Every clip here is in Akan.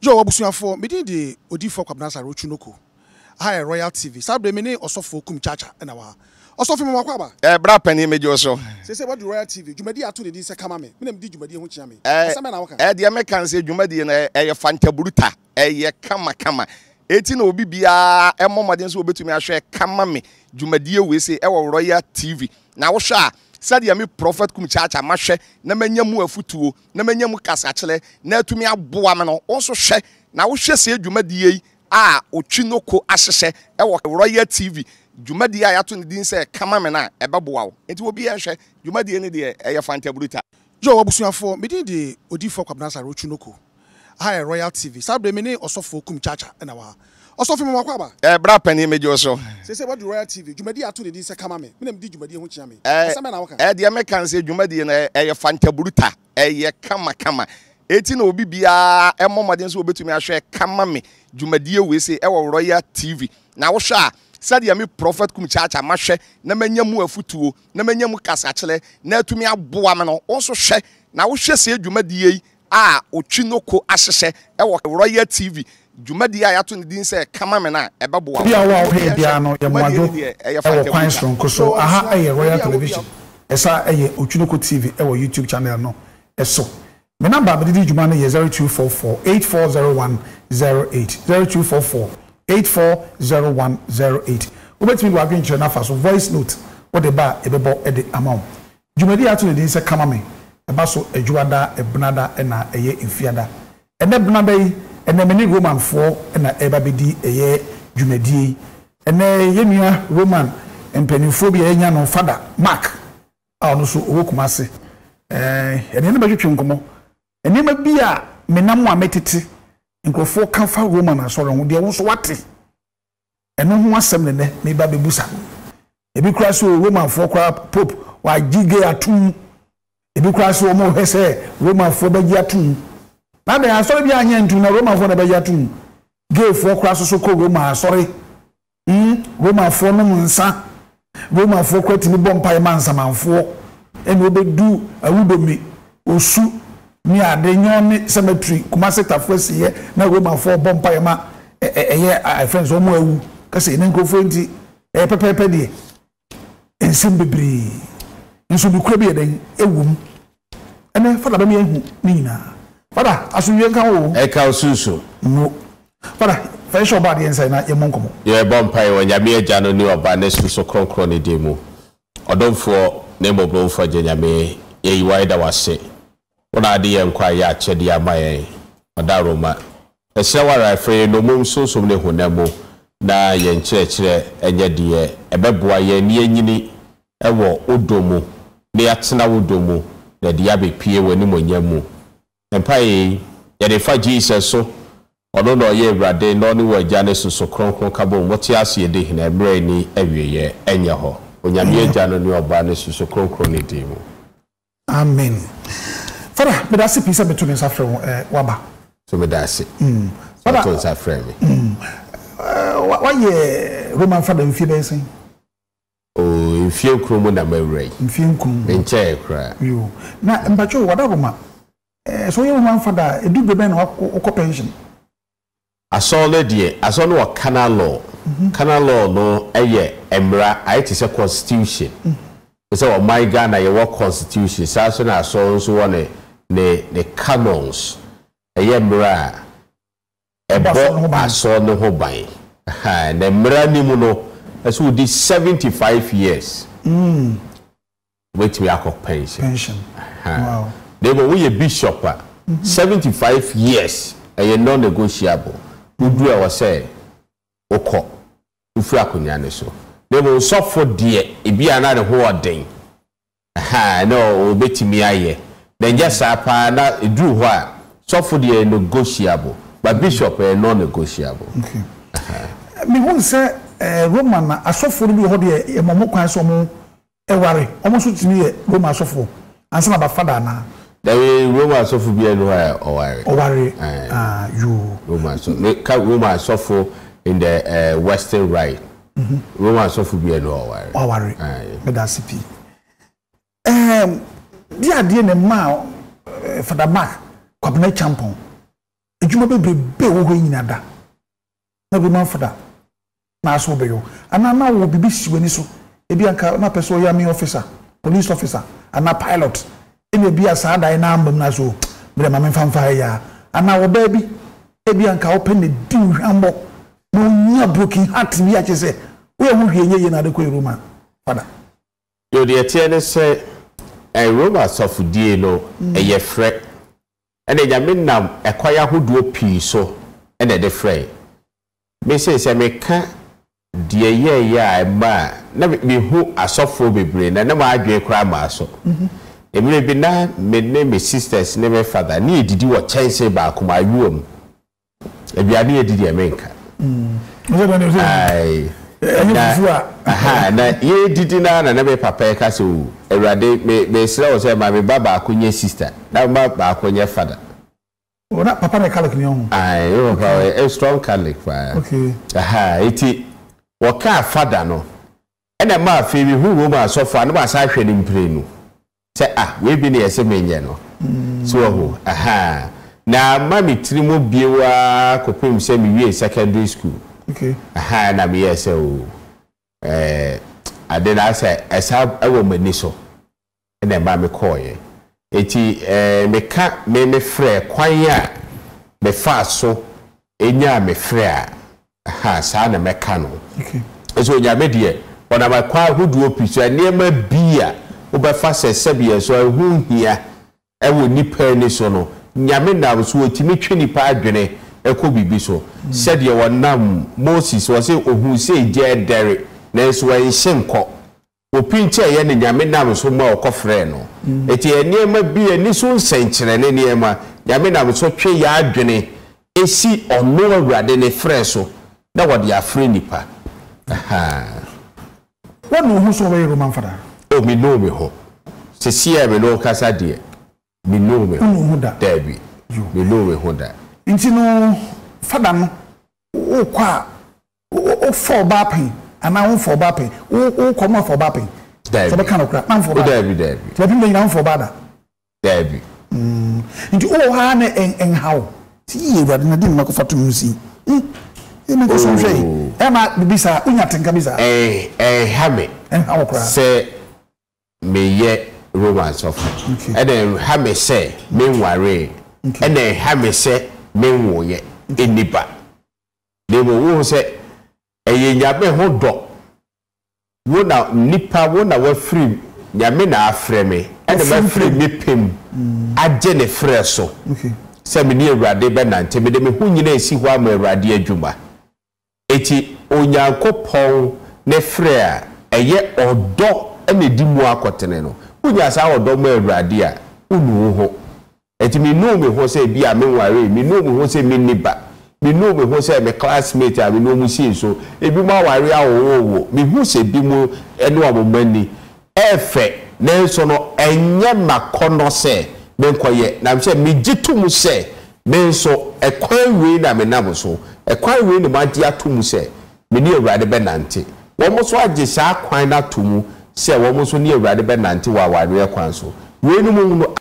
Joe Wabusuafo, me di Odifo Kwabnasa Rochunoko. Hi Royal TV. Sabre me ne Osofo Kum Chacha na wa. Osofo me wakwaba. Bra pani meje oso. Say what Royal TV. Jumadi ato de say kama me. Me di jumadi ho chia me. Asa me na waka. De me kan say jumadi na eye fantaburuta. Eye kama. Eti na obi bia emomaden so obetumi ahwe kama me. Jumadi we say Royal TV. Na wo hwa sadia me prophet Kum Chacha mahwe na manyamu afutuo na manyamu kasachele na atumi aboa me no onso hwe na wo hwe se dwumadie Ochinoko asese Royal TV dwumadie ayato ne din se kama me na ebeboa wo enti obi ehwe dwumadie ne de eye fantaburuta Joe Wabusuafo me di Odifo Kwabnasa Rochunoko. Hi Royal TV. Sabre me ne Osofo Kum Chacha na wa. Osofo me wakwaba. Bra pani meje oso. Say what Royal TV. Jumadi ato de din say kama me. Me di jumadi ho chia me. Asa me na waka. De me kan say dwumadie na eye fantaburuta. Eye kama. Eti na obi bia emomaden so obetumi ahwe kama me dwumadie we say Royal TV. Na wo hwa sadia me prophet Kum Chacha mahwe na manyamu afutuo na manyamu kasachele na atumi aboa me no onso hwe na wo hwe se dwumadie Ochinoko asese Royal TV dwumadie ayato ne din se kama me na ebeboa bia wa he bia no ye moado e kwan stronko so aha eye Royal Television esa eye Ochinoko TV YouTube channel no eso me number abedi dwuma no ye 0244 840108 0244 840108 obetimi wa gwen chere na fa so voice note what the ba ebebo e de amount dwumadie ato ne din se kama me eba so adwuada ebnada na eye infiada ene bnada yi ene meni Roman fo na eba bedi eye dwumadie ene yenua Roman empenifo bi enya no father Mark no so owokumase ene ne betwetwe nkomo ene ma bia menam a metete nkrofo kanfa Roman asoro ho de wo so wate ene ho asem ne me ba bebusa ebi kura so Roman fo kura pope wa gige atum ebi kura so mo hese Roman fo ba gi atum na be asoro bi anya ntu na Roman fo na ba gi atum gay fo kura so ko Roman asoro Roman fo no nsa Roman fo kwati ni bompa ma nsamanfo ene obedu awudomi osu ni adenyo ni cemetery Kumasi tafwesiye na Roman fo bompa ma eye friends omo awu kase ne nkofo nti pepepe de ensim bebri nso bi kura bi eden ewum ene fada ba mi ehu ni nyina fada asunye nka wo ka osusu no fada fa sho ba de inside na ye monkomo ye bompa ye wanyame agya no ni oba na so kronkron ne demu odomfo ne mobomfo nyame ye yiwaida wase wona ade ye nkwa ye achede amaye odaroma esewara afre no mum sosom ne honamo na ye nkyerɛkyerɛ enye de ebeboa ye ne anyini ewo odomu ne yatena wodomu na de abepie wani monyamu empaye ye de fa Jesus so ono no ye Awurade no ne wagya ne so kronkron kabo moti ase de hina mre ni awieye enye ho onyame agya no ne oba ne so kronkron ne demu amen fara me da se pisa beto ne safre waba so me da se fara to safre me wa ye Roman fada mfie ben sen mfie nkromu na mawrai mfie nkromu enche kra yo na mbacho wada Roma so ye Roman fada edu bebe na okọ pension asole die asole wa canal law no eye emra ayete se constitution so o my Ghana ye wa constitution so na so won ne canons eye emra ebo aso no ho ban na emra ni mu no eso di 75 years wait me akọ pension wow they go we bishop 75 years eye non negotiable udu a wase okọ ufu akonya ne so they go suffer die ebia na ne ho oden no obetimi aye then just apa na edu ho a suffer die negotiable but bishop non negotiable okay me won say Roman na asofo bi ho de e momokwan so mo eware omo so timi ye Roman asofo ansa na ba fada na the Roman asofo bi eno oware you Roman so Roman asofo in the western right Roman asofo bi eno oware me da CP dia ne ma fada Mark kwabena champion adwuma bebrebe wo ho nyina da na bi man fada na aso be yo ana na wo bibi siwani so ebi anka na person ya me officer police officer ana pilot ene bi asa dai na ambam na so me ma me famfa ya ana wo ba bi ebi anka open the din hwambo no nya broken heart bi a chese wo ye ho hwie ye na de ko Roma fada yo de tiene se Roma sofudie no eye frɛ ene nyame nam ekwaya hoduo pii so ene de frɛ me se me ka de ye ya ma na me hu asofo bebre na ma adwe kra ma so emire bi na me sisters ne me father ni edidi wo chense ba akoma ayuom ebiade edidi emenka ai na ye didi na be papa ka so awurade me sira wo se ma me baba akonye sister na ma ba akonye father o na papa na Catholic ni on ai o pa a strong Catholic fa okay iti wo ka father no ena ma fe bi hu Roma asofa no ba sa hwe ni mpire no se we bi na yese menye no so ho na mami trimo biewa kopem se mi wie secondary school okay na me yese o adena say esa ewo mani so ena ma me koye eti me ka me frɛ kwan a me fa so enya me frɛ sa na me ka no okay so nya me de ona ma kwa hoduo piso eniema bia wo be fa sesebie so hu hia ewo nipa ni so no nyame nam so otimi twe nipa adwene eko bibi so said ye wonam Moses was say ohun say je dere na so en hyenko opinche ye ne nyame nam so ma okofre no eti eniema bi ani so nsenkyere ne niema nyame nam so twe ya adwene esi ono awurade ne frɛ so na wode afre nipa what no who so we Roman father o mi no me ho se sia me no kasa de mi no me ho da dabi mi no me ho da nti no father no o kwa o for ba pen ana o for ba pen o come for ba pen so be kan okra man for ba dabi so be me na for ba da dabi nti o ha na en how ti ye wade na din mako fatum si ina ko so hwe ma bibisa unya tenka bisa ha me en how okra se me ye romance of and then ha me say me nware and then ha me say me nwoye enipa de mo wo say eye nyabe ho do wo na nipa wo na wa free nyame na afre me and me free me pem age ne frɛ so okay se me ni awurade be nante me de me hu nyina esi ho ama awurade adwuma eti onyankopɔn ne frɛ a eye ɔdɔ ene di mu akotene no unya sa ɔdɔ ma awurade a unu ho eti me no me ho se bi a me nware me no me ho se me niba me no me ho se me classmate a me no mu si so ebi ma ware a wo me hu se bi mu ene wa momani efe na so no enye makono se me nkoye na me se me gitum se me so ekwan wi na me nam so ekwan wi ne ma di atum se me ni awurade be nante wo mo so age sa kwan na tomu se wo mo so ni awurade be nante wa ware kwan so we ni mu no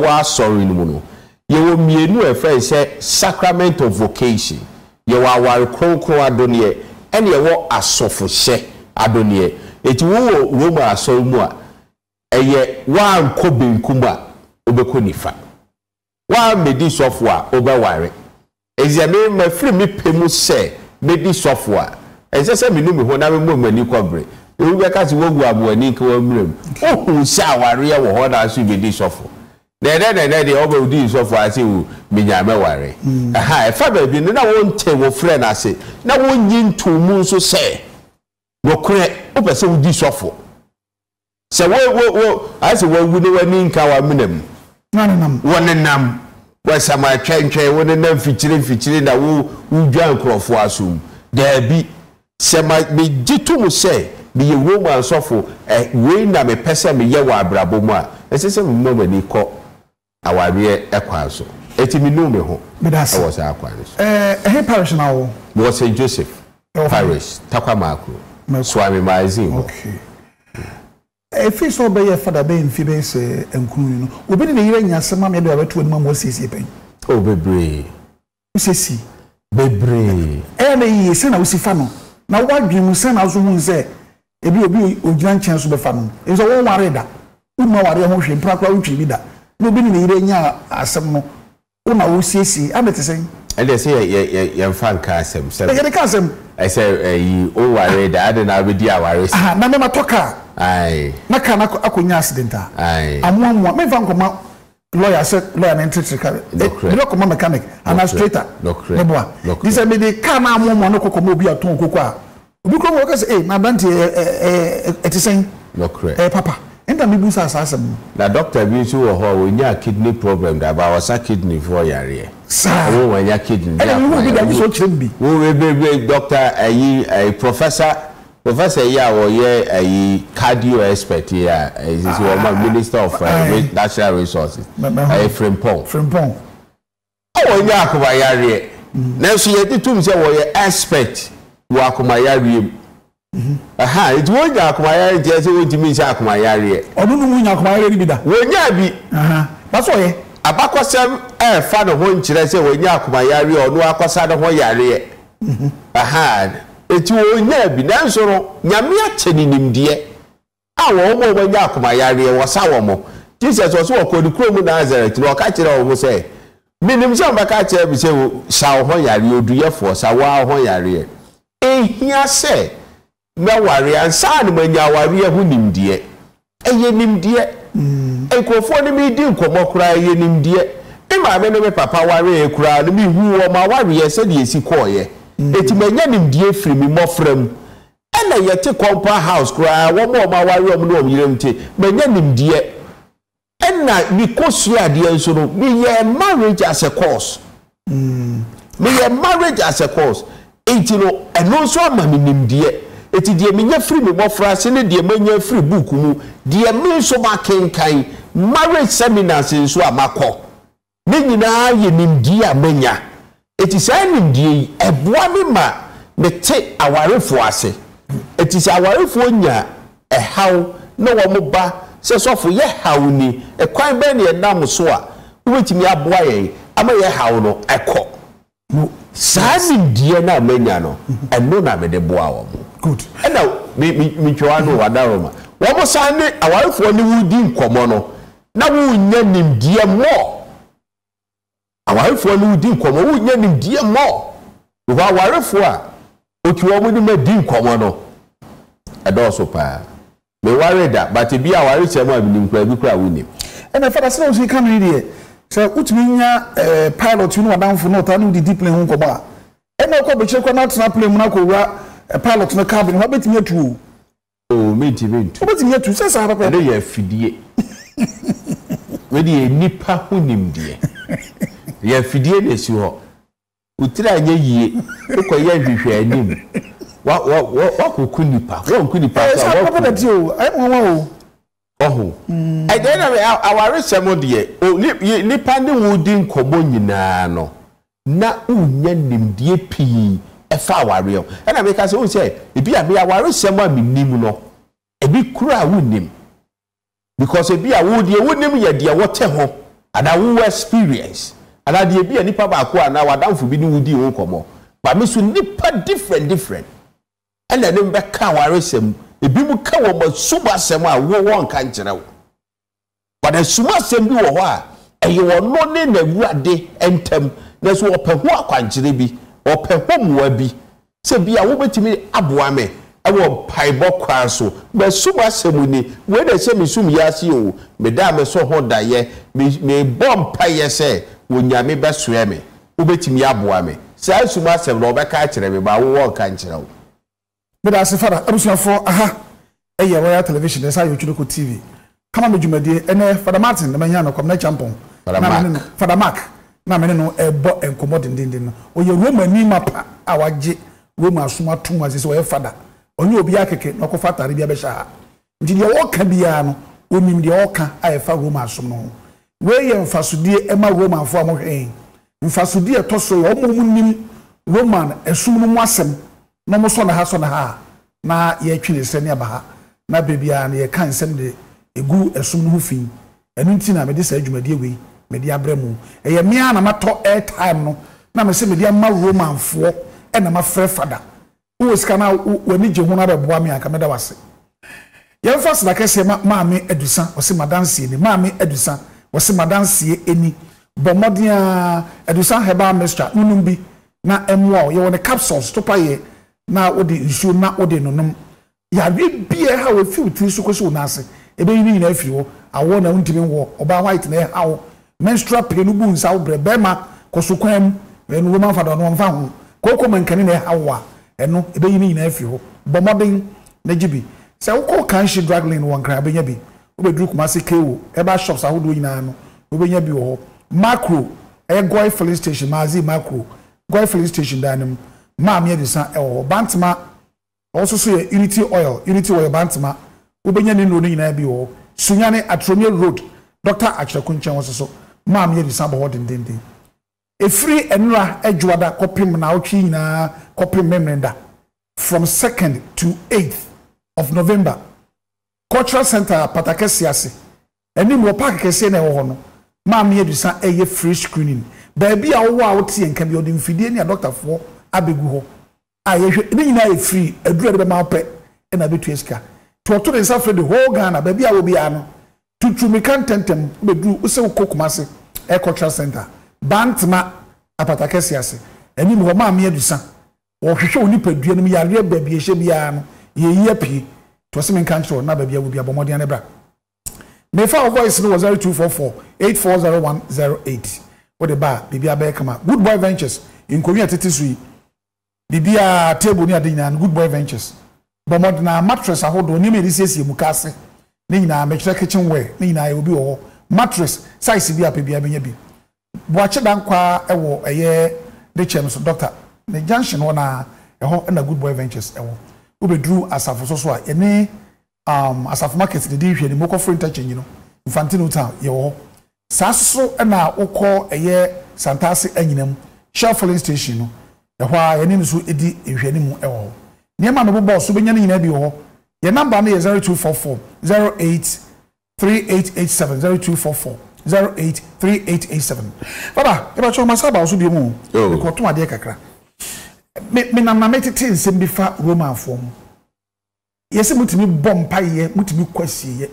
wa sorry ni mu no ye wo mienu efe se sacrament of vocation ye wa ware kronkron adonye ene ye wo asofo hye adonye eti wo Roma asori mu a eye wa nko benkum a obeko nifa wa medi sofo a obeware eziame ma free me pemu se medi sofo a ese me numi ho na me mo mani kobre ewu be ka si wogu abo ani ka wa mrem ohun se aware ye wo ho na so medi sofo na de oba udi sofo ase wo menyame ware aha e fa ba bi na wo nte wo frɛ na ase na wo nyi ntumu nso se wo kure wo pese udi sofo se wo ase wo wu ne wani nka wa menam wonenam wasama twentwe wonenam fikyire na wo dwa nkrofo asum da bi se ma me gitum se me ye Roma sofo we na me pese me ye wa abrabo mu a ese me mama ni ko aware ekwa so eti me no me ho medase was akwa so he parish na wo was St. Joseph parish takwa makro swami magazine okay If so be your father be in Phoebus and Kunu, obi ne yire nya sema me do abeto anuma mo siesie pen. Oh bebre. Usesi. Bebre. Na yi se na usifa no. Na wadwemu se na so hu se ebi obi ogina nchen so be fa no. Enso won ware da. Uma ware ho hwe mprakwa untwi bi da. Na obi ne yire nya asem no. Una wo siesie abete sen. And they say ye fan kasem. Ye kasem. I say you o ware da ade na be dia ware. Ah na me matoka. Aye. Na kana akonya accident a. Aye. Amwa me fa nkoma lawyer said lawyer na electrical. The local mechanic and a straighter. Neboa. This me the car na amwa no kokoma obi aton koko a. Obi ko wo ka say na dante etisen. No correct. Papa. Enta me busa asasem. Na doctor bi nso wo ho we nya kidney problem da ba wasa kidney for yare. Sa. Wo wa nya kidney. And we be so chimbi. Wo be doctor Professor ya wo ye cardio expert here is Minister of Natural Resources. Frimpong. Oh nya akoma yare. Na so ye ditum se wo ye expert wo akoma yare. Aha, it won nya akoma yare je se wo timi se akoma yare. Odu nu nya akoma yare bi da. Wo nya bi. Aha. That's why Abakosem fa no ho nkyere se wo nya akoma yare onu akosa no ho yare. Aha. Eti wo nya bi nanso no nyame akyeni nimde a wo mo nya akoma yare wo sa wo mo Jesus was wo ko dikro mu Nazareth no ka kire wo se minim se mbaka kire bi se wo sa wo yare oduyefo sa wa ho yare ehia se me ware ansa ne manya ware hu nimde eye nimde enkofo ne mi di nkomo kura eye nimde e ma me no me papa ware kura ne mi hu wo ma ware se de esi koye eti manya nimdie firi mi mofram ena yete compound house kra wo mo ma ware om no omyirem te manya nimdie ena mi kosu ade enso no mi ye marriage as a course mi ye marriage as a course eti no eno so ama mi nimdie eti die menya firi mi mofra se ne die manya firi book mu die mi so ma kenkan marriage seminars enso amakọ ne nyina ye nimdie amanya eti say nimdie eboa me ma me te awarefo ase eti say awarefo nya haw na wo mo ba se sofo ye haw ni kwan be ne nam so a wetimi aboa ye ama ye haw no ekọ sa nimdie na amanya no eno na me de boa wo good ena mi twa no wadaroma wo mo sa ne awarefo ne wudi nkomo no na wo nya nimdie mo awarefo no di nkomo wo nya nimdie mo wo awarefo a okiwo mo ni ma di nkomo no edoso pa me ware da but bi aware che mo abinim kura bi kura woni ena fada se o kan ni de se utumi nya pilot no wadanfo no ta no di deep plane ho nkomo a ena ko be che ko na tena plane mu na ko wura pilot no cabin ho betimi atu o menti o betimi atu se sa ba ko ye afidie we di nipa ho nimdie ya fidie na si ho utira anya yie ko ya hwehwe anim wa koku nipa won ku nipa sa wa ko na ti o ai mo oho ai dey na aware semo de nipa ne wudi nkomo nyina no na unya nimdie pii efa aware o na me ka se o se ebi abi aware semo aminim no ebi kura wunim because ebi awudie wunim ye de wote ho ana wo experience ana de bi nipa ba ko ana wadamfo bi ni wudi wo komo ba me so nipa different ana ne mbe ka waresem ebi mu ka wo masuma sem a wo won kan kire wo ba da suma sem bi wo ho a eye wo no ne na wuade entem na so wo pe ho akwankire bi wo pe ho muwa bi se bi a wo betimi aboa me ewo paibo kwa so ba suma sem ni we da se mi sum ya si o me da me so ho da ye me bom paye se wonyame besoe me ubetimi aboa me sai suma asem no beka kire me ba wo kan kire wo me da se fada abusuafo aha eye Royal Television esa Yochuloko TV kama me dwumadie ene Fada Martin na manya no kwamna champion na Fada Mark na me no ebo enkomo dindindin no oye Roma ni mapa awaje Roma asoma tum asese oye fada onye obi akeke no ko fatare bia be sha ndi de woka bia no onim de woka ayefa Roma asom no we ye mfasodie ema Roma afo amohwen mfasodie toso yo omunim Roman esum no mu asem no mo so na ha na ye twine se ne aba ha na bebia na ye kan sem de egu esum no fin enu nti na me de sa adwumade we me de abremu eye me ana mato air time no na me se me de ma romanfo e na ma frɛ fada wo sika na wani je ho na be boa me aka me da wase ye fast na kese maame adusa o se madansie ni maame adusa o se madansie eni bomodia adusa heba mixture nunum bi na emwa ye won capsules to paye na odi nsuo na odi nonum ya bie ha we fi utri so koso na ase ebe yi ni na afiri wo awo na untimi wo oba white na hawo menstrual pain bu nsa wo bre bema koso kwam enu wo man fa do no mfa ho koko mankani na hawo a eno ebe yi ni na afiri wo bomodin na jibi se wo ko kan shi drug lane won kra benya bi obedru kuma se kewo eba shops ahodo nyina no obenya bi wo macro goy filling station mazi macro goy filling station danim maam ye disa ewo bantama also so unity oil bantama obenya ni no nyina bi wo sunyane atromie road Dr. Achrakunchen was so maam ye disa bo dindindin e free enra adwada kopim na otwi nyina kopim memenda from 2nd to 8th of November Cultural Center Patakesiase eni mo park kese na ewo no maam ye disa eye free screening baabi a wo a wote enka bi odin fidie ni doctor fo abegu ho ayehwe ni nyina e free adura de be ma pe na betu eska to the south the whole Ghana baabi a wo bia no tutu mi kan tentem bedu use wo kokumase e Cultural Center bantma apatakesiase eni mo maam ye disa wo hwehwe oni padua no yare baabi ehye bia no ye yi apie to se men kan tro na baabi a wo bia bomodian ne bra me fa voice no 0244 840108 what the bar bibia be kama Good Boy Ventures in Korea tetisui bibia table ni adina Good Boy Ventures bomod na mattress ahodo ni me disesi mukase ni nyina me kitchen wear ni nyina obi wo mattress size bia bibia benya bi boache dan kwa ewo eye de chem so doctor the junction wona eho na Good Boy Ventures ewo obedru asafo so a ene asafo market the dey hwe ni moko for interchange no Infantino town ye saso na ukọ eye santase anyinam Shell filling station no ehwa ye ni so edi ehwani mu ewo niema no bobo so benya nyina bi ho ye number no ye 0244 083887 0244 083887 baba eba cho masaba so bi mu ko to ade kakra me na metete nsem bi fa Roman form yesi mutimi bompaye mutimi kwasiye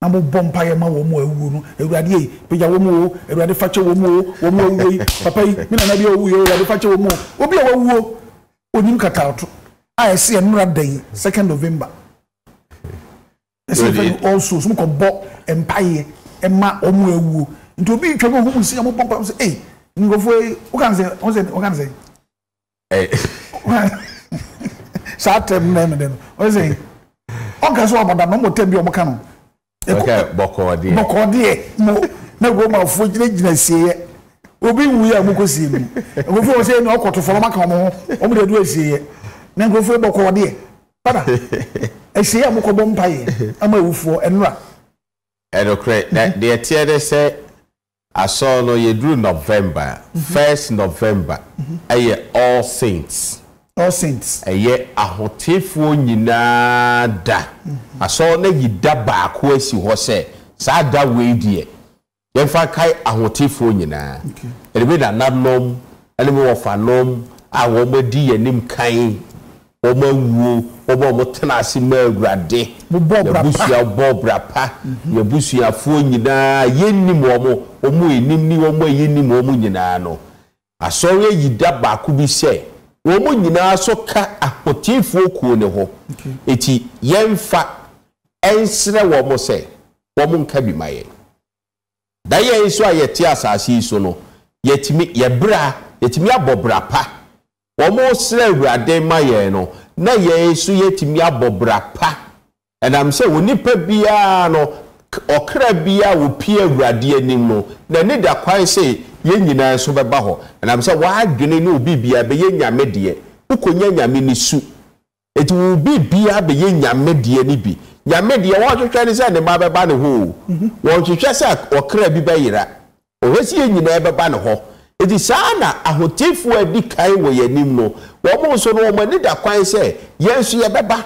na mo bompaye ma wo mo awu no ewurade yi peja wo mo ewurade fache wo mo awu papa yi me na bi awu yo ewurade fache wo mo obi a wawu onim katauto a ese enura day 2nd November ese also so ko bo empaye ema o mo awu nti obi twa mo hu si ya mo bompa so ngofo o kan say Satem name dem. O say o kan so aboda no mo tembi o mo kan no. Okay, bokodi. Bokodi mo na go ma fo gina sieye. Obi wu ya mo ko sie mu. Ngofo o say no okoto fo maka mo o mo de du asieye. Na ngofo bokodi. Pada. Asieye mo ko bompa ye. Ama wufo enra. Edokre, the tiere say aso no yedru November, 1st November. Aye All Saints. All Saints. Aye ahotefuo nyina da. Aso na yida baako asi ho se sa da we die. Yemfa kai ahotefuo nyina. Ebe na nanom, ene me wofanom, a wo madi yanim kan. Wo mawuo, wo mo tena ase ma awurade. Busia bobrapa. Ye busia fuo nyina yennim wo mo enim ni wo mo yennim wo mo nyina no. Aso ye yida baako bi se wo nyina so ka ahotifuo kuo ne ho eti yemfa ensre wo mo se wo mo nka bi maye da ye so ayeti asase so no yetimi yebra yetimi abobra pa wo mo sre awurade maye no na ye so yetimi abobra pa enam se woni pa bia no okra bia wo pie awurade anim no na ne da kwan se ye nyina so beba ho na am say wa adwene ne obi bia be ye nyame de ukonya nyame ni su eti obi bia be ye nyame de ni bi nyame de wo hwehwe ne say ne ma beba ne ho wo hwehwe say okra bi bayira o hesi ye nyina beba ne ho eti saa na ahotefu adi kai wo yanim no wo mo so no wo mani da kwan say ye nso ye beba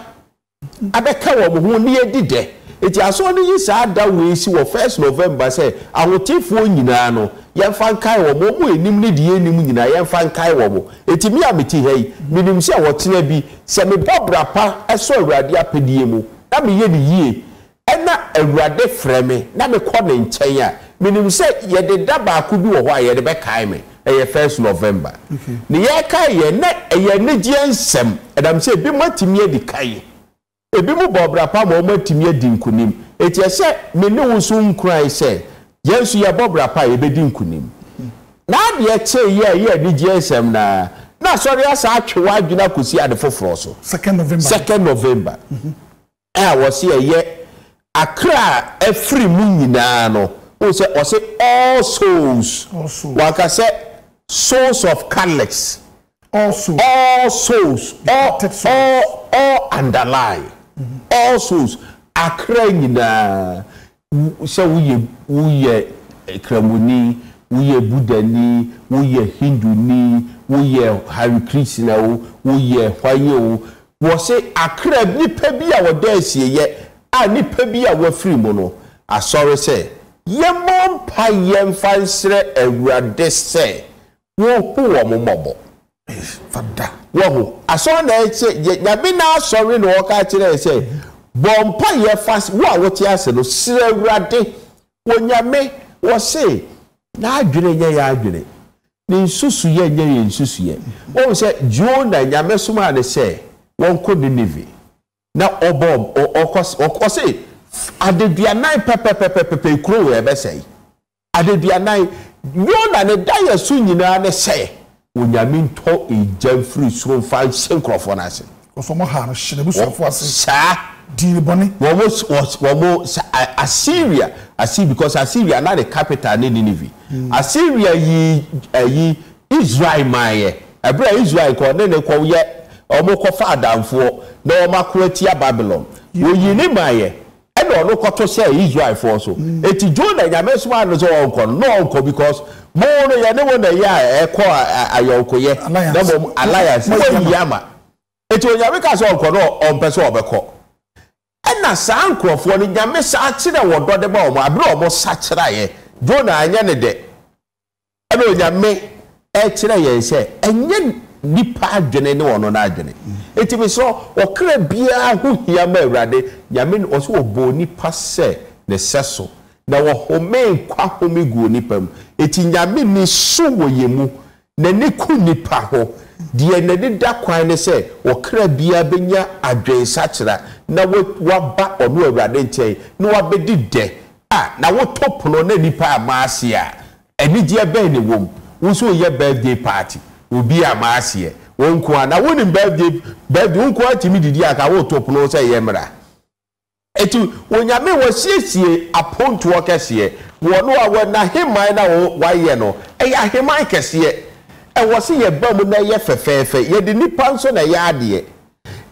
abeka wo mo ho ne yedide eti aso ne yi saa da we si wo 1st November say ahotifo nyina no yemfa nkai wo mo enim ne die enim nyina yemfa nkai wo mo eti mi ameti hei minim se wo tena bi se me bobra pa eso awurade apedie mu na me ye ne yie ena awurade freme na me kɔ ne nkyɛn a minim se ye de da ba ko bi wo ho a ye de be kai me eye 1st November ne ye kai ye na eye ne die nsɛm edam se bi matimi edi kai ebi mu bobra pa mo matimi edi nkunim eti ese me ne wo so nkran se yensu ya bobra pa ye bedi nkunim na de che ye di GSM na sorry asa atwe wadwuna kosi ade foforo so 2nd November was ye Accra every mu nyina no o say all souls waka say souls of Catholics all souls all underline all souls Accra nyina so we Kramuni we Buddhani we Hinduni we Hare Krishna we Hwayo was say Accra nipa bi a wodasie ye a nipa bi a wafiri mu no asori say ye mompa yemfa nsre awurade say wo hu wo momobo fada wo asori na say yabe na asori no ka kire say bompa ye fast wo a wote ase no sre awurade wonyame wo say na adwene nya ya adwene ni nsusu ye nya ye nsusu ye wo say Jonah nyame suma ne say won ko Nineveh na okose adeduanan pepepepepe kuro we be say adeduanan Jonah ne da su nyina ne say onyame nto ejamfiri suro fa senkrofo na ase osomo ha no hye bu sofo ase sa di boni womo Assyria because Assyria na the capital ne Nineveh Assyria yi Israel maye abra Israel ko ne ko ye omo ko fa adamfo na omo akoatia Babylon oyini maye e na ono koto say Israel for so eti Jonah nyame suma no so onko because mo no ye ne wona ya e ko ayokoye na mo alliance wo yama eti onyame ka so onko no onpese obeko ena sa nkrofo no nyame sa kire wodo de ba omo abere omo sa kire ye Jonah anya ne de ena onyame e kire ye se enye nipa adwene ne wono na adwene etimi so okra bia hu hia ma awurade nyame oso obo nipa se ne seso na wo home kwa home gu nipa mu eti nyame ni so wo yemu na ne ku nipa ho de ne da kwan ne se okra bia benya adwen sakira na waba ono awurade nkyɛn na wabedi de na wo topono na nipa amaase a enigye bɛn ne wom wo so ye birthday party obi amaase wonko na wonim birthday wonko atimi didi aka wo topono sɛ ye mra etu wonyame wasiesie aponto okɛse wono a wona heman na wa ye no ɛyɛ heman kɛse wose ye bam na ye fefefe ye de nipa nso na ye ade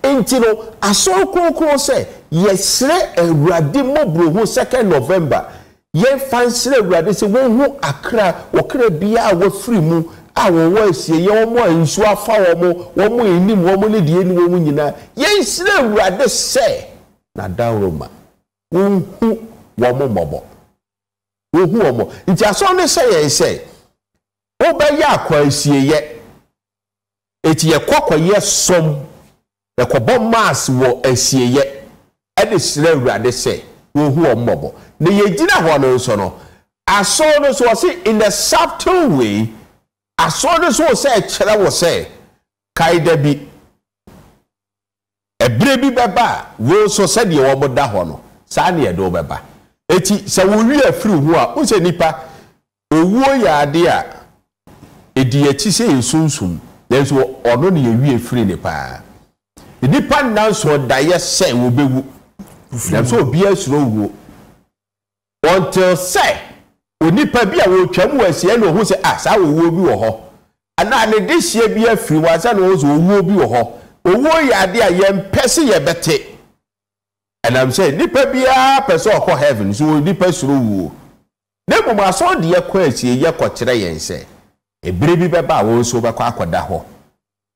enti no asor kokoro se ye sre awurade mobro ho 2nd November ye fansre awurade se won hu Accra okra bia wa firi mu a won wa asie ye won mo ansu afa won mo enim won mo ne die ni won mu nyina ye sre awurade se na dawroma won hu won mo mobo won hu won mo nti asor ne se ye se obeya akwa asie ye eti ye kokwa ye som ye kobo mass wo asie ye ade sre awurade se wo hu omobo na ye gina ho no so no aso no so say in a subtle way aso no so say kire wo say kaida bi ebre bi beba wo so say de wo boda ho no sa na ye do beba eti se wo wi afiri ho a wo se nipa owuo ya ade a edi achi se ensunsum nenso ono ne yewie free ne pa nipa nanso da ye se wo bewu nenso obi asuro wuo until say onipa bi a wo twam wasie na ohu se sa wo bi wo ho ana ne de hie bi afiri wasa na wo so owuo bi wo ho owuo ya ade a ye mpese ye bete and I'm saying nipa bi a pese okọ heaven so nipa suro wuo na mo aso de ye kwa asie ye kọkire yen se ebere bi beba wo so bekọ akoda ho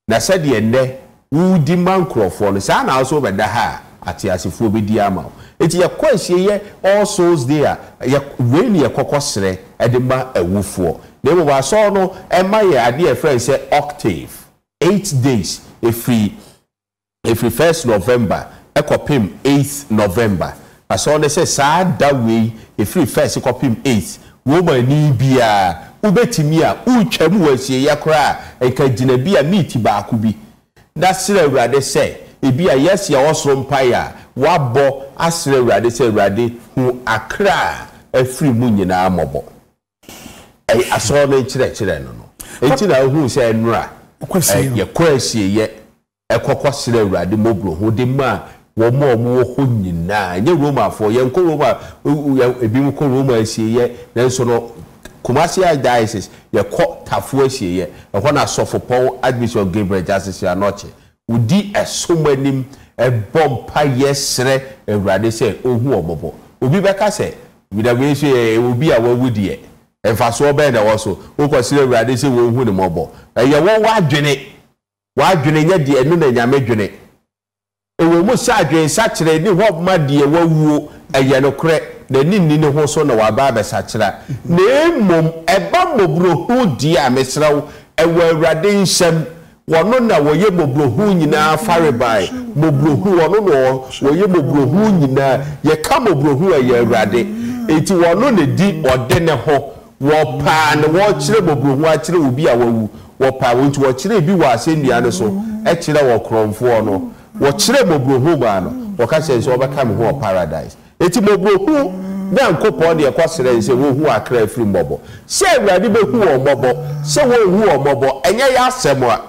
na se de ende wudi mankrofo no sa na so beda ha ate asefo be di ama enti ye kwahie ye All Souls Day ye we ni ye kokosere e de ma awufo na mo ba so no e ma ye ade e friend say octave 8 days every 1st November ekopim 8th November aso ne say sa da we every 1st ekopim 8th wo ma ni bia ubetimi a utwam wasie yakora enka gina bia meet ba akubi da sire awurade say ebi a yes ya osoro mpaya wabo asire awurade say awurade hu akra afiri mu nyina mobo aso no kire no enti na hu say enura ye kwasie ye ekokosire awurade mobro hu de ma wo mo ho nyina nye Roma for ye nko Roma ebi mu ko Roma asie ye nanso no Kumasi diocese ye ko tafu asie ye ehọ na sofopon Archbishop Gabriel Justice Anoche udi esomanim ebompa yesre awurade se ohu obobo obi beka se widawe se obi a wawudi e emfaso be na wo so ukosire awurade se wo hu ne mobo eye wo wadwene nya de enu na nyame dwene ewo mu sa adwen sa kire ni ho ma de wawuo eye no kre na ninni ne ho so na waba be sa kira na emom eba mobro hu di a mesrawo ewo awurade nsem wono na woye mobrohu nyina farebai mobrohu wono no woye mobrohu nyina ye ka mobrohu aye awurade enti wono ne di ode ne ho wo pa ne wo kire mobrohu a kire obi a wawu wo pa wonti wo kire bi wa asendua ne so e kire wo kromfo no wo kire mobrohu ba no wo ka se so obeka me ho paradise enti mobrohu na nkopọ de kwasere se wo hu akra afiri mbobo se awurade be hu wo mbobo se wo hu wo mbobo enye ya asem a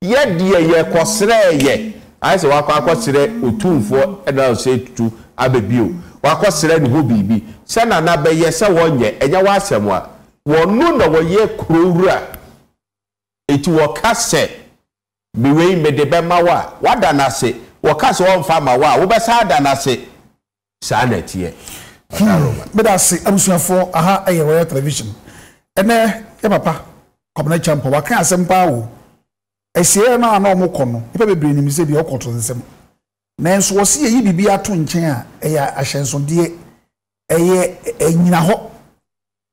ye die ye kosere ye ayese wakosere otumfo eda se tutu abebio wakosere ne ho bibi se na be ye se wonye enye wa asem a wonu na wo ye kurowura eti wo kase biwe mede be mawa wada na se wo kase wo mfa mawa wo be sa da na se sa na tie But I say, I'm for aha a Royal Television. And there, papa, come na champ, what can I send power? I say, no, no more corner. If I bring him, say, be all control the same. Nance was see ye be a twin chair, a chance on dear, a ho.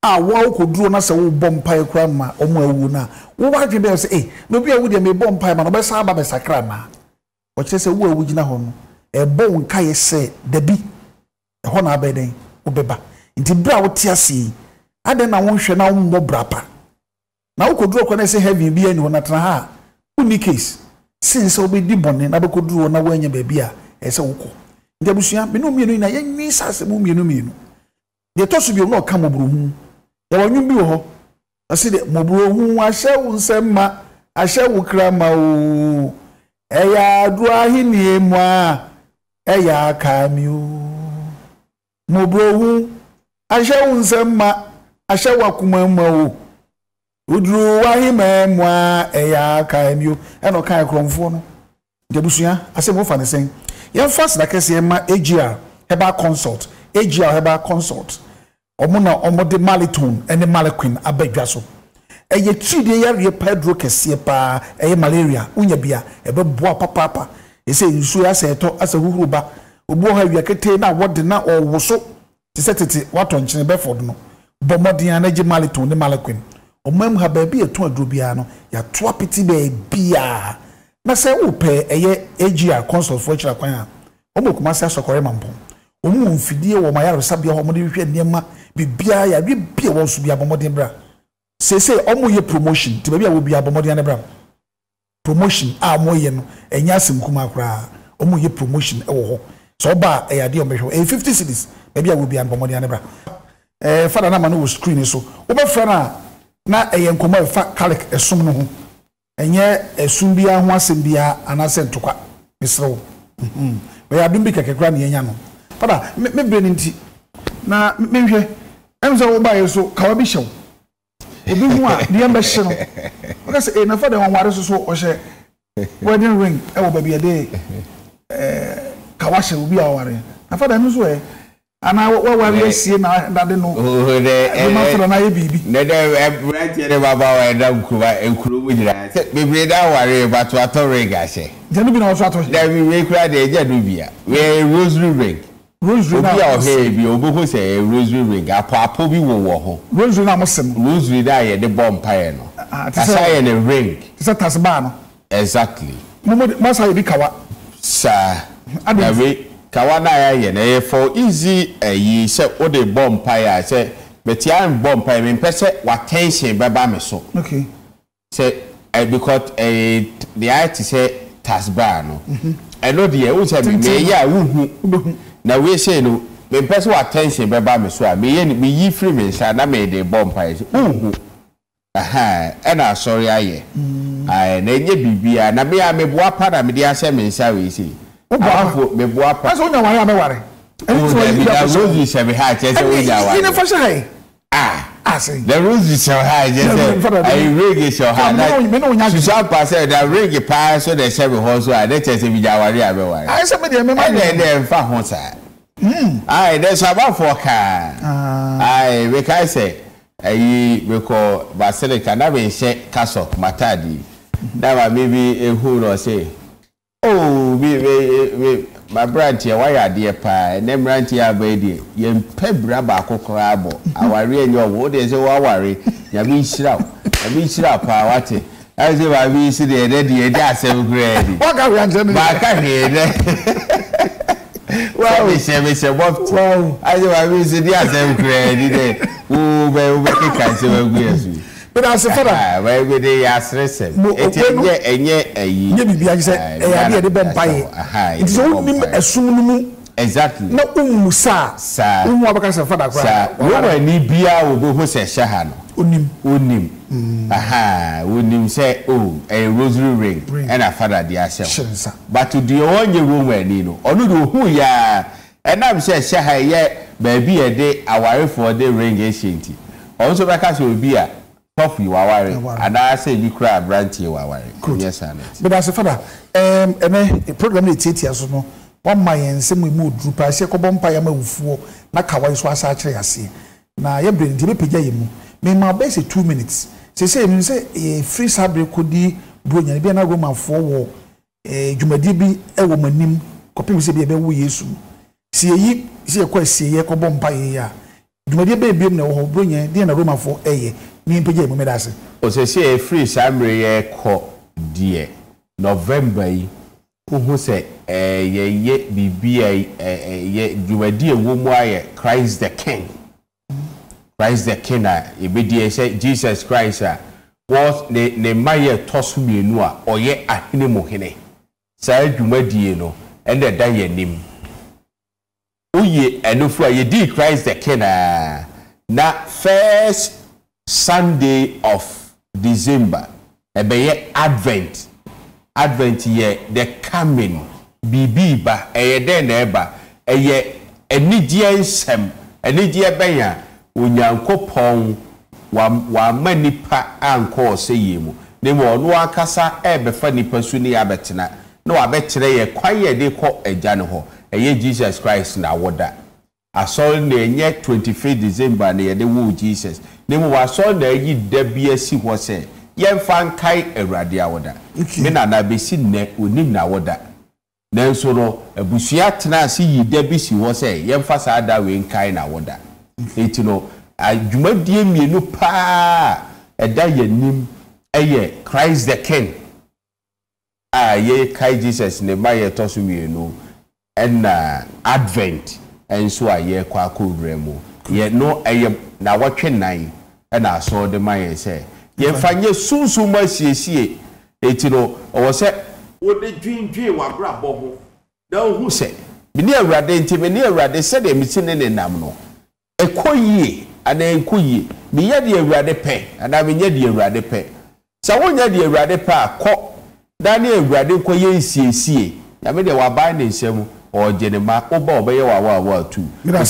Ah, wow, could do us a bomb pie grandma, or more wouna. What you better say, no be a would me bomb pie, man, by Saba Sacrama. What says a word with Nahon? A bone kay say, the bee. Hona beden obeba nti bra wotia si ade na wonhwe na wo brapa na ukoduro kwa na se heavy bia ni wona tena ha uni case since obedi bone na bekoduro na wanya ba bia ese woko nti abusua me no mienu na yenwi sase mu mienu de to so bi no ka mobrohu ya wanyu bi ho ase de mobrohu ahye wo nsema ahye wo krama o eya adu ahini mu a eya kamio mobrohu ahye unsema ahye wakuma mawo udru wahima mwa eya kaemio eno kan kromfo no debusua asem ofa ne sen ye fast na kese ma AGR heba consult AGR heba consult omuna omode maliton ene malequin abadwa so eye tride yare pedro kese pa eye malaria unya bia ebe boa papa ese nsu ya seto asa huhuruba obo ha wiakete na wode na owoso tisetete wato nchene Bedford no bomodin anaje maliton ne malequin omam ha ba bi eto adrobia no ya to apiti be bia na se wo pe eye AGR consult for chira kwan a omokuma se asokore mampo omu mfidie wo mayaro sabia ho mode hwe niema bibia ya bibia wo so bia bomodin bra se omu ye promotion ti bia wo bia bomodin ne bra promotion a moye no enya asem kuma akra omu ye promotion e wo ho so ba e ade omehwo 50 cities bia wo bia bomodin ne bra fada na ma no screen so wo be fra na eye nkoma fa calic esum no ho enye esum bia ho asem bia anase ntokwa misrew be ya dumbi kekekra na yenya no fada me breni nti na me hwe emze wo ba yeso kawa bi hyew obi hu a de embe hye no oka se na fada won ware so o hye wedding ring e wo ba bia de kawa hye obi a ware na fada no so ana wa sie na dade no ma fura na ye bibi na de brand ye baba wa da nkuru mu jira bebre da ware ba to atore ga se jenu bi na so ato da bi we kura de eja do bia we rosary ring na o he bi obo se rosary ring apo bi wo ho rosary na mo sem rosary da ye de bomb pie no asa ye ne ring isa tasba no exactly mo sa ye bi kawa sa adawe kawana ya ye na ye for easy yi se o de bomb pie se betia bomb pie me pese wa tension beba me so okay say because the art say tasba no I know the o say me ya wuhu na we say no me pese wa tension beba me so a me ye me yi free me sha na me de bomb pie wuhu aha na sorry aye ai na nye bibia na me ya me boa pa na me dia se me sha we say o me boa pa so nya ware ameware eni so yi da rosy se be ha che se we nya ware ina fasha hai the rosy se ha je se ai ring se ha na me so pa se da ring pa so de se be ho so a de che se bi ja ware ameware ai se me de me ma de fa ho sa ai de so ba for ka ai we kai se ai we ko basilica na be she castle matadi na ba maybe ehu no say oh we my brand here why are there pa na brand here abedi ye mpebra ba kokora abo aware enyo wo de se wa ware ya bi hira pa wate I say ba bi si de de asem grade wa ka we ansem ba ka he de wow we say what wow I say ba bi si de asem grade de wo be ka se ba gu yesu but as a father we dey asresem enye ayi nye bibia je ya de bempaye it is only esum nu exactly na umusa umu abaka se father kwa wo ni bia wo bo ho se shaha no onim onim say a rosary ring and a father dey asem but to the onye wo ni no onu do hu ya enam se shaha ye ba bi e de aware for the ring ancient also baka se obi a Coffee wawari and I say you cry branch wawari. Yes, and but as a father, a program it's years no. 1 my and same we mood group. I say Cobom Payama Ufu, Nakawa is was actually I see. Now you bring the Pijamu. May my best 2 minutes. Say a free sabre could be bring a Biana Roman for war. Jumadibi, a woman named Copy say be we yesu. See ye, see a question, ye Cobom Paya. Jumadibi be no bring a Diana Roman for a ni pege mo medase o se free samre ye ko die November yi ko se ye bibia ye juwadi ewo mu aye Christ the King e be die say Jesus Christ was ne maye tosu mienu a oye ahene mo hene sa juwadi no ende da ye nim oye enofu a ye di Christ the King na first Sunday of December, ebeye Advent ye the coming bibi ba eye den na eba eye enigye nsem enigye benya onyankopon wa manipa anko oseyemu ne mo no akasa ebefa nipa su ne abetena na wa bekyere ye kwaye de ko agya ne ho eye Jesus Christ na woda asol na enye 25 December na ye de wo Jesus nemu waso na yi dabia si ho se yemfa nkai awurade awoda me na besi ne onim na awoda nanso no abusua tena si yi dabi si ho se yemfa sa da we nkai na awoda eti no adwumadie mienu pa eda yanim eye Christ the King ye kai Jesus ne maye toso mienu na Advent enso aye kwa akodremu ye no eye na watwe nan na so de maye se ye fanye sunsun ma siesie eti no o se wo de dwindwi wa brabo ho da hu se bini awurade nti bini awurade se de miti ne nam no ekoyie ana ekoyie mi ye de awurade pe ana mi ye de awurade pe sa wo nya de awurade pe akọ da ne awurade ko ye siesie ya me de wa ba ne nsem o jenema oba obeye wa tu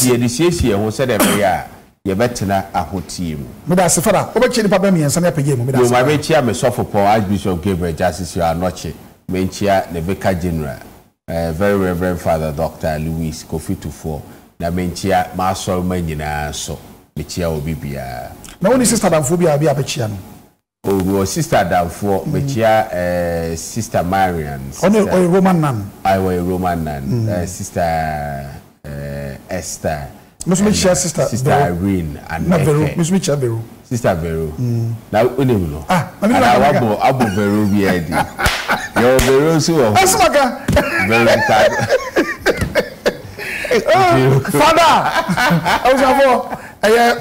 ye de siesie ho se de be ya ye betena ahotie mu me da se fara obechi ni papa miensa na pege mu me da se ma be chia me sofo Paul Archbishop Gabriel Justice Anoche me chia ne beka general very reverend Father Dr. Louis Kofi Tufo na mentia ma asɔre ma nyinaa so metia obi bia na woni sister damfo bia bia bɛkyia no o sister damfo metia sister Marian o Roman nan I was Roman nan sister Esther Miss Michelle sister Irene and Miss Michelle Vero sister Vero na onim no abo Vero bi edi yo Vero so asmaka Father I was avo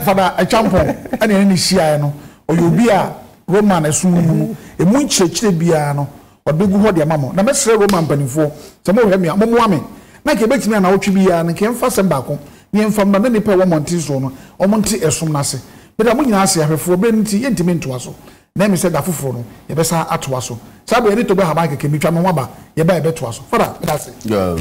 father a champion and any shia no oyobi a Roman esunu emu nkyekire bia no odegu ho de mamo na mesre Roman panifo se mo hwe me mo ame na ke betimi na wotwe bia no ke mfa sem baako ne mfam na ne pe wo monti so no o monti esom na se beda mo nyina ase ahwefo be nti yentimi ntoa so na me se da foforo no ye besa atoa so sabe ye to be ha ba ke mitwa no waba ye ba ye betoa so fada that's it yo